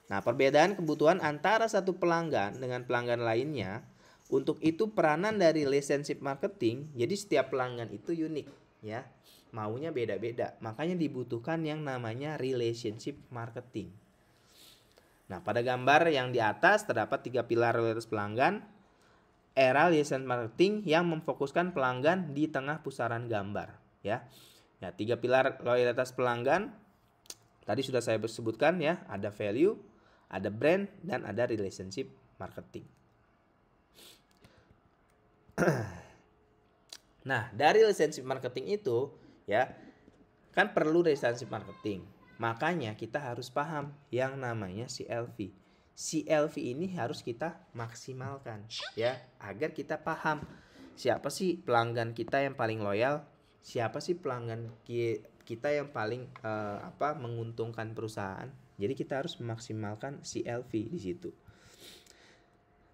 Nah, perbedaan kebutuhan antara satu pelanggan dengan pelanggan lainnya, untuk itu peranan dari relationship marketing, jadi setiap pelanggan itu unik ya, maunya beda-beda. Makanya dibutuhkan yang namanya relationship marketing. Nah, pada gambar yang di atas terdapat 3 pilar loyalitas pelanggan. Era relationship marketing yang memfokuskan pelanggan di tengah pusaran gambar ya. Ya, 3 pilar loyalitas pelanggan tadi sudah saya sebutkan ya, ada value, ada brand, dan ada relationship marketing. Nah, dari relationship marketing itu ya, kan perlu relationship marketing. Makanya kita harus paham yang namanya CLV. CLV ini harus kita maksimalkan ya, agar kita paham siapa sih pelanggan kita yang paling loyal, siapa sih pelanggan kita yang paling menguntungkan perusahaan. Jadi kita harus memaksimalkan CLV di situ.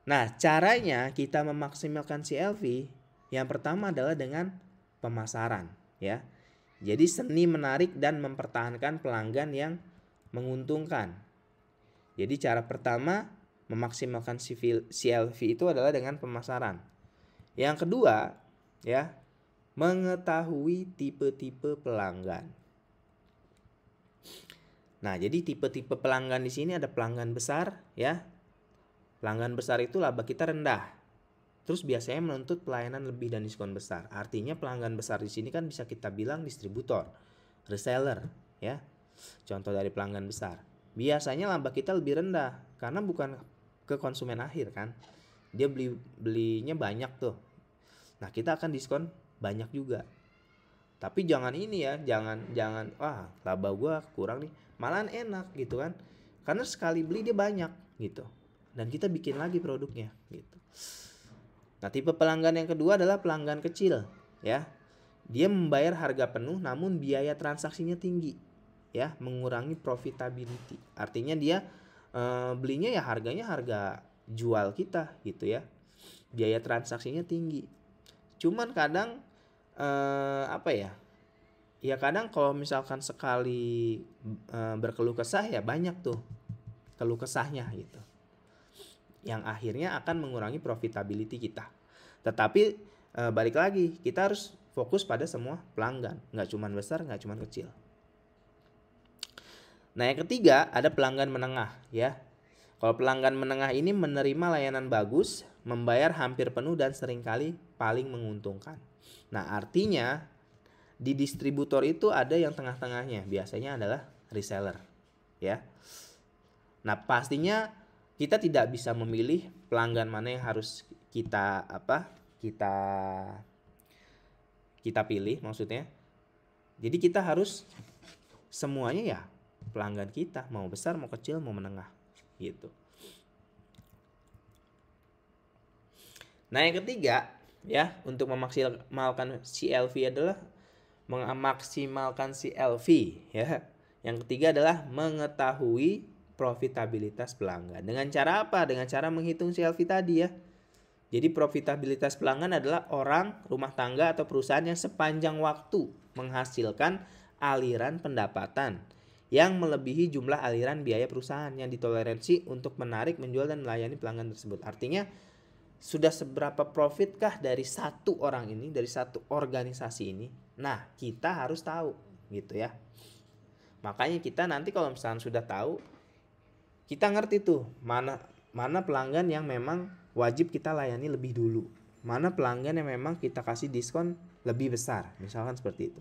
Nah, caranya kita memaksimalkan CLV yang pertama adalah dengan pemasaran ya. Jadi seni menarik dan mempertahankan pelanggan yang menguntungkan. Jadi cara pertama memaksimalkan CLV itu adalah dengan pemasaran. Yang kedua ya, mengetahui tipe-tipe pelanggan. Nah, jadi tipe-tipe pelanggan di sini ada pelanggan besar ya. Pelanggan besar itu laba kita rendah. Terus biasanya menuntut pelayanan lebih dan diskon besar. Artinya pelanggan besar di sini kan bisa kita bilang distributor, reseller ya. Contoh dari pelanggan besar. Biasanya laba kita lebih rendah karena bukan ke konsumen akhir kan. Dia belinya banyak tuh. Nah, kita akan diskon banyak juga. Tapi jangan ini ya, jangan wah, laba gua kurang nih. Malahan enak gitu kan. Karena sekali beli dia banyak gitu. Dan kita bikin lagi produknya gitu. Nah, tipe pelanggan yang kedua adalah pelanggan kecil ya. Dia membayar harga penuh namun biaya transaksinya tinggi ya, mengurangi profitability. Artinya dia belinya ya harganya harga jual kita gitu ya. Biaya transaksinya tinggi. Cuman kadang ya kadang kalau misalkan sekali berkeluh kesah ya banyak tuh keluh kesahnya gitu. yang akhirnya akan mengurangi profitability kita. Tetapi balik lagi, kita harus fokus pada semua pelanggan, nggak cuma besar, nggak cuma kecil. Nah, yang ketiga ada pelanggan menengah ya. Kalau pelanggan menengah ini menerima layanan bagus, membayar hampir penuh dan seringkali paling menguntungkan. Nah, artinya di distributor itu ada yang tengah-tengahnya, biasanya adalah reseller ya. Nah, pastinya kita tidak bisa memilih pelanggan mana yang harus kita kita pilih maksudnya. Jadi kita harus semuanya ya pelanggan kita, mau besar, mau kecil, mau menengah gitu. Nah, yang ketiga ya, untuk memaksimalkan CLV adalah memaksimalkan CLV ya. Yang ketiga adalah mengetahui profitabilitas pelanggan. Dengan cara apa? Dengan cara menghitung CLV tadi ya. Jadi profitabilitas pelanggan adalah orang, rumah tangga atau perusahaan yang sepanjang waktu menghasilkan aliran pendapatan yang melebihi jumlah aliran biaya perusahaan yang ditoleransi untuk menarik, menjual, dan melayani pelanggan tersebut. Artinya sudah seberapa profitkah dari satu orang ini, dari satu organisasi ini. Nah, kita harus tahu gitu ya. Makanya kita nanti kalau misalnya sudah tahu, kita ngerti tuh mana pelanggan yang memang wajib kita layani lebih dulu, mana pelanggan yang memang kita kasih diskon lebih besar, misalkan seperti itu.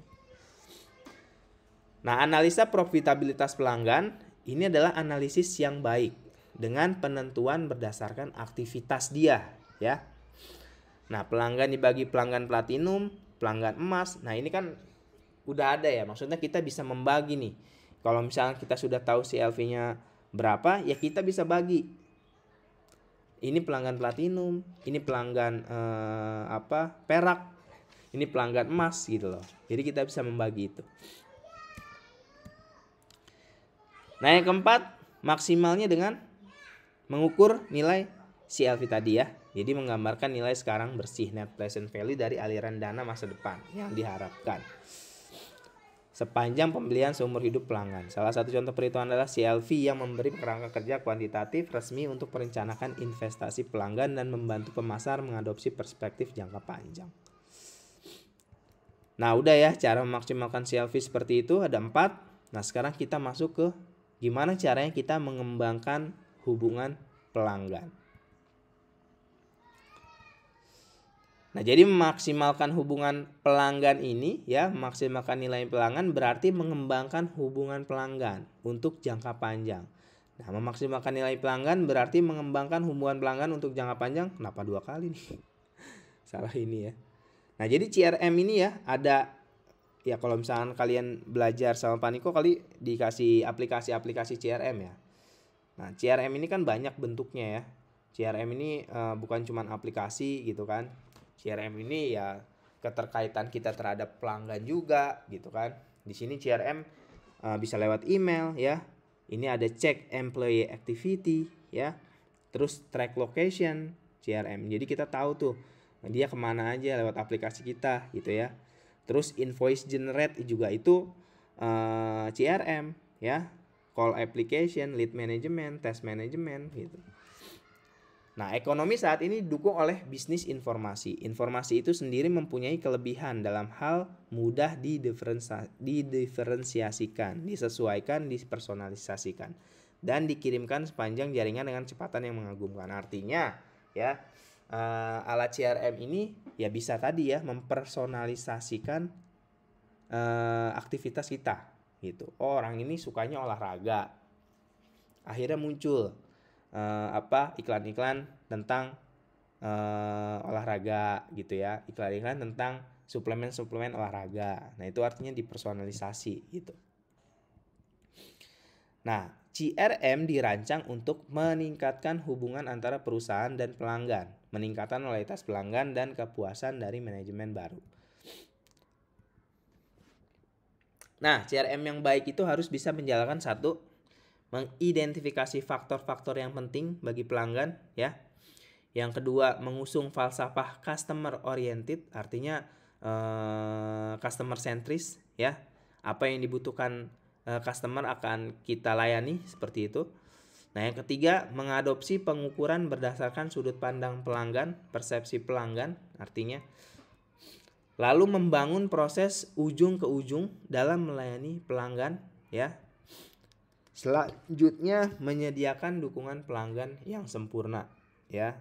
Nah, analisa profitabilitas pelanggan ini adalah analisis yang baik dengan penentuan berdasarkan aktivitas dia ya. Nah, pelanggan dibagi pelanggan platinum, pelanggan emas. Nah, ini kan udah ada ya, maksudnya kita bisa membagi nih. Kalau misalnya kita sudah tahu CLV-nya berapa, ya kita bisa bagi. Ini pelanggan platinum, ini pelanggan perak, ini pelanggan emas gitu loh. Jadi kita bisa membagi itu. Nah, yang keempat, maksimalnya dengan mengukur nilai CLV tadi ya. Jadi menggambarkan nilai sekarang bersih, net present value dari aliran dana masa depan yang diharapkan sepanjang pembelian seumur hidup pelanggan. Salah satu contoh perhitungan adalah CLV yang memberi kerangka kerja kuantitatif resmi untuk merencanakan investasi pelanggan dan membantu pemasar mengadopsi perspektif jangka panjang. Nah, udah ya, cara memaksimalkan CLV seperti itu ada 4. Nah, sekarang kita masuk ke gimana caranya kita mengembangkan hubungan pelanggan. Nah, jadi memaksimalkan hubungan pelanggan ini ya, memaksimalkan nilai pelanggan berarti mengembangkan hubungan pelanggan untuk jangka panjang. Nah, memaksimalkan nilai pelanggan berarti mengembangkan hubungan pelanggan untuk jangka panjang. Kenapa 2 kali nih? Salah ini ya. Nah, jadi CRM ini ya ada ya, kalau misalkan kalian belajar sama Pak Niko kali dikasih aplikasi-aplikasi CRM ya. Nah, CRM ini kan banyak bentuknya ya. CRM ini bukan cuma aplikasi gitu kan. CRM ini ya keterkaitan kita terhadap pelanggan juga gitu kan. Di sini CRM bisa lewat email ya. Ini ada check employee activity ya. Terus track location CRM. Jadi kita tahu tuh dia kemana aja lewat aplikasi kita gitu ya. Terus invoice generate juga itu CRM ya. Call application, lead management, test management gitu. Nah, ekonomi saat ini didukung oleh bisnis informasi. Informasi itu sendiri mempunyai kelebihan dalam hal mudah didiferensiasikan, disesuaikan, dipersonalisasikan, dan dikirimkan sepanjang jaringan dengan kecepatan yang mengagumkan. Artinya, ya, alat CRM ini ya bisa tadi ya mempersonalisasikan aktivitas kita, gitu. Oh, orang ini sukanya olahraga. Akhirnya muncul iklan-iklan tentang olahraga gitu ya, iklan-iklan tentang suplemen-suplemen olahraga. Nah, itu artinya dipersonalisasi gitu. Nah, CRM dirancang untuk meningkatkan hubungan antara perusahaan dan pelanggan, meningkatkan loyalitas pelanggan dan kepuasan dari manajemen baru. Nah, CRM yang baik itu harus bisa menjalankan satu, mengidentifikasi faktor-faktor yang penting bagi pelanggan ya. Yang kedua, mengusung falsafah customer oriented, artinya customer centris ya. Apa yang dibutuhkan customer akan kita layani seperti itu. Nah, yang ketiga, mengadopsi pengukuran berdasarkan sudut pandang pelanggan, persepsi pelanggan, artinya lalu membangun proses ujung ke ujung dalam melayani pelanggan, ya. Selanjutnya, menyediakan dukungan pelanggan yang sempurna, ya.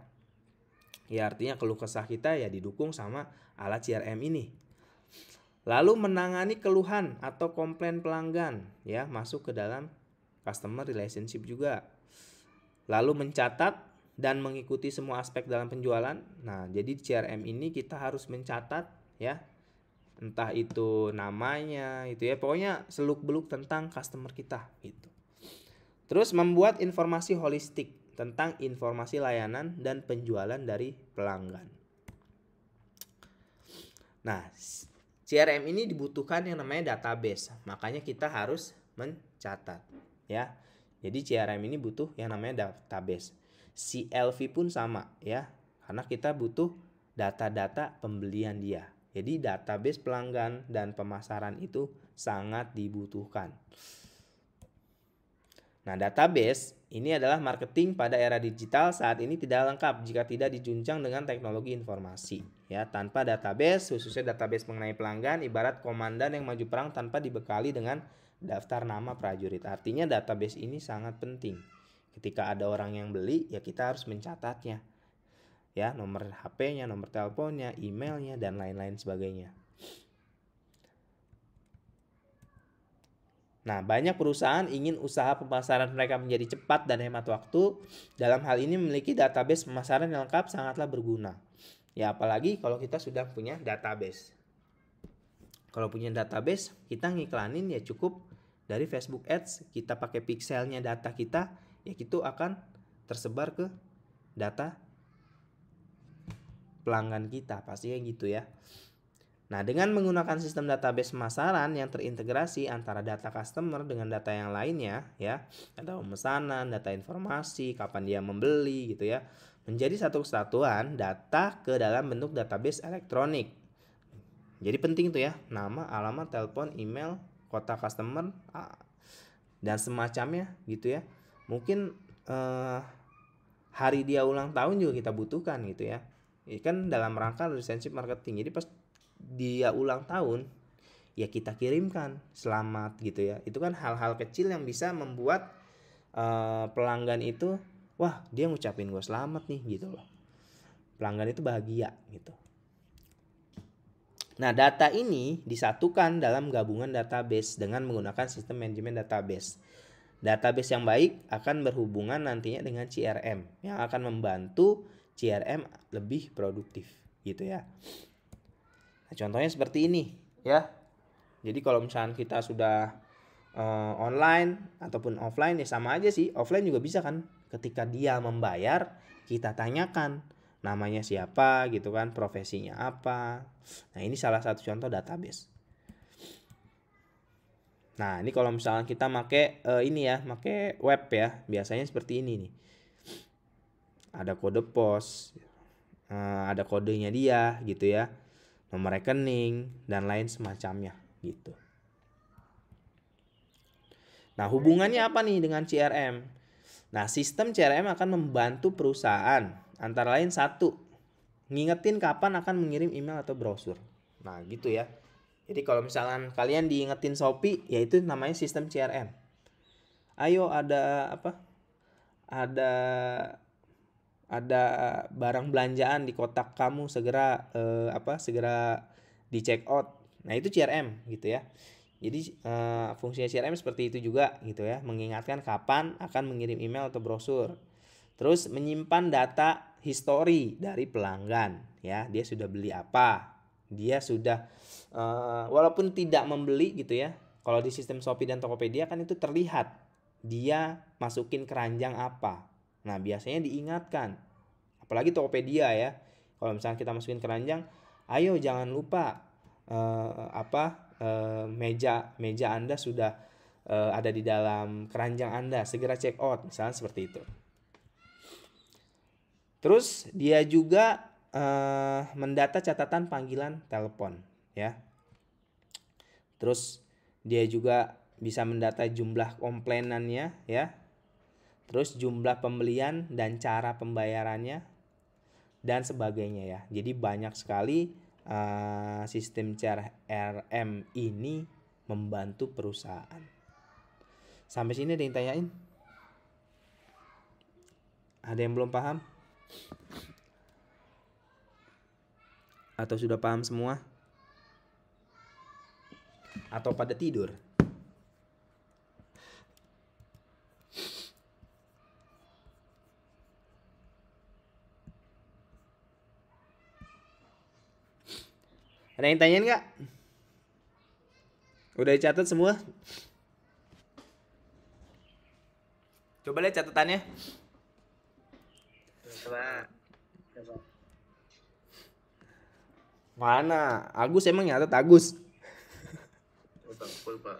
Ya, artinya keluh kesah kita ya didukung sama alat CRM ini. Lalu menangani keluhan atau komplain pelanggan, ya, masuk ke dalam customer relationship juga. Lalu mencatat dan mengikuti semua aspek dalam penjualan. Nah, jadi di CRM ini kita harus mencatat, ya, entah itu namanya, itu ya, pokoknya seluk-beluk tentang customer kita gitu. Terus membuat informasi holistik tentang informasi layanan dan penjualan dari pelanggan. Nah, CRM ini dibutuhkan yang namanya database, makanya kita harus mencatat, ya. Jadi CRM ini butuh yang namanya database. CLV pun sama, ya, karena kita butuh data-data pembelian dia. Jadi database pelanggan dan pemasaran itu sangat dibutuhkan. Nah, database ini adalah marketing pada era digital saat ini tidak lengkap jika tidak dijunjang dengan teknologi informasi. Ya, tanpa database, khususnya database mengenai pelanggan, ibarat komandan yang maju perang tanpa dibekali dengan daftar nama prajurit. Artinya database ini sangat penting. Ketika ada orang yang beli, ya kita harus mencatatnya. Ya, nomor HP-nya, nomor teleponnya, emailnya, dan lain-lain sebagainya. Nah, banyak perusahaan ingin usaha pemasaran mereka menjadi cepat dan hemat waktu. Dalam hal ini memiliki database pemasaran yang lengkap sangatlah berguna. Ya, apalagi kalau kita sudah punya database. Kalau punya database, kita ngiklanin ya cukup dari Facebook Ads, kita pakai pixelnya data kita, ya itu akan tersebar ke data pelanggan kita, pastinya gitu ya. Nah, dengan menggunakan sistem database pemasaran yang terintegrasi antara data customer dengan data yang lainnya, ya, data pemesanan, data informasi, kapan dia membeli gitu ya, menjadi satu kesatuan data ke dalam bentuk database elektronik. Jadi penting tuh ya, nama, alamat, telepon, email, kota customer, dan semacamnya gitu ya. Mungkin hari dia ulang tahun juga kita butuhkan gitu ya. Ini kan dalam rangka relationship marketing. Jadi pas dia ulang tahun, ya kita kirimkan selamat gitu ya. Itu kan hal-hal kecil yang bisa membuat pelanggan itu, wah dia ngucapin gue selamat nih gitu loh. Pelanggan itu bahagia gitu. Nah, data ini disatukan dalam gabungan database dengan menggunakan sistem manajemen database. Database yang baik akan berhubungan nantinya dengan CRM yang akan membantu CRM lebih produktif gitu ya. Nah, contohnya seperti ini ya. Jadi kalau misalnya kita sudah online ataupun offline ya sama aja sih. Offline juga bisa kan. Ketika dia membayar, kita tanyakan namanya siapa gitu kan, profesinya apa. Nah, ini salah satu contoh database. Nah, ini kalau misalnya kita pakai ini ya, pakai web ya, biasanya seperti ini nih. Ada kode pos, ada kodenya dia gitu ya, nomor rekening dan lain semacamnya gitu. Nah, hubungannya apa nih dengan CRM? Nah, sistem CRM akan membantu perusahaan antara lain satu, ngingetin kapan akan mengirim email atau brosur. Nah, gitu ya. Jadi kalau misalkan kalian diingetin Shopee, yaitu namanya sistem CRM. Ayo ada apa? Ada barang belanjaan di kotak kamu, segera segera di check out. Nah, itu CRM gitu ya. Jadi fungsinya CRM seperti itu juga gitu ya, mengingatkan kapan akan mengirim email atau brosur. Terus menyimpan data histori dari pelanggan ya, dia sudah beli apa, dia sudah walaupun tidak membeli gitu ya. Kalau di sistem Shopee dan Tokopedia kan itu terlihat dia masukin keranjang apa. Nah, biasanya diingatkan. Apalagi Tokopedia ya. Kalau misalnya kita masukin keranjang, ayo jangan lupa meja Anda sudah ada di dalam keranjang Anda, segera check out, misalnya seperti itu. Terus dia juga mendata catatan panggilan telepon ya. Terus dia juga bisa mendata jumlah komplainannya ya. terus jumlah pembelian dan cara pembayarannya dan sebagainya ya. Jadi banyak sekali sistem CRM ini membantu perusahaan. Sampai sini ada yang tanyain? Ada yang belum paham? Atau sudah paham semua? Atau pada tidur? Ada yang tanyain nggak? Udah dicatat semua? Coba lihat catatannya. Coba. Mana? Agus emang nyatet Agus. Full, Pak.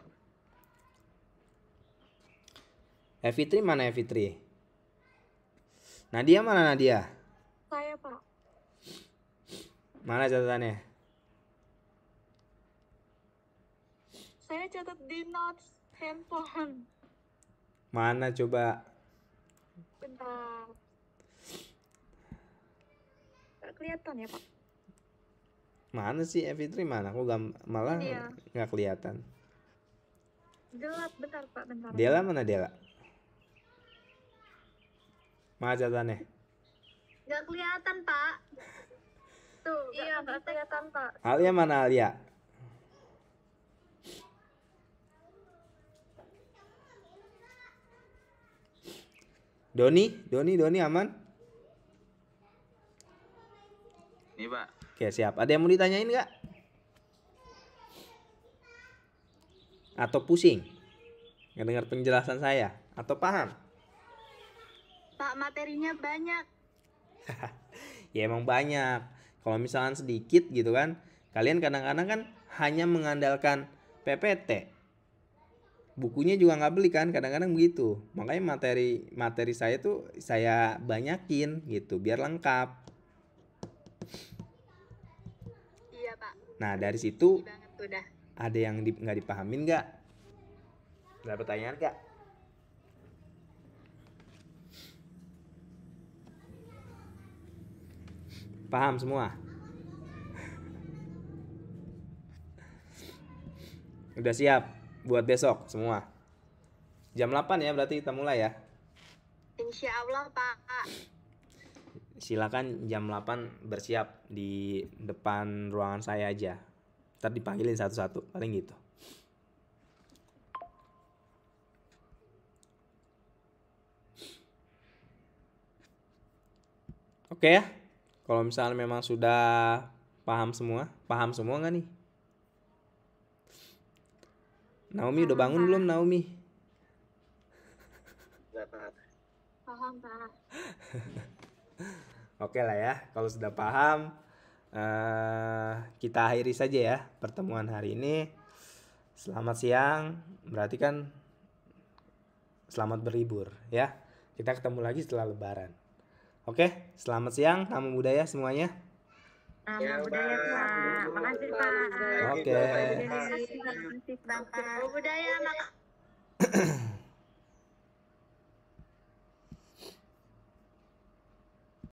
Fitri mana Fitri? Nadia mana Nadia? Saya, Pak. Mana catatannya? Saya catat di notes handphone. Mana coba? Bentar. Gak kelihatan ya, Pak? Mana sih Fitri mana? Aku malah Iya. nggak kelihatan. Gelap, bentar, Pak. Bentar. Dela mana Dela? Mana catatannya? Gak kelihatan, Pak. Tuh, iya, gak kelihatan, Pak. Alia mana Alia? Doni aman? Ini, Pak. Oke siap. Ada yang mau ditanyain nggak? Atau pusing? Nggak dengar penjelasan saya? Atau paham? Pak, materinya banyak. Ya emang banyak. Kalau misalkan sedikit gitu kan, kalian kadang-kadang kan hanya mengandalkan PPT. Bukunya juga nggak beli kan, kadang-kadang begitu. Makanya materi saya tuh saya banyakin gitu, biar lengkap. Iya, Pak. Nah dari situ Banget udah. ada yang nggak dipahamin nggak? Ada pertanyaan nggak? Paham semua? Udah siap buat besok semua? Jam 8 ya berarti kita mulai ya. Insya Allah, Pak. Silakan jam 8 bersiap di depan ruangan saya aja. Ntar dipanggilin satu-satu, paling gitu. Oke ya. Kalau misalnya memang sudah paham semua nggak nih? Naomi udah bangun belum Naomi? Paham, Pak. Oke lah ya, kalau sudah paham kita akhiri saja ya pertemuan hari ini. Selamat siang, berarti kan selamat berlibur ya. Kita ketemu lagi setelah Lebaran. Oke, selamat siang tamu budaya semuanya. Nama budaya, Pak. Makasih, Pak. Oke. Makasih, Pak. Budaya, makasih.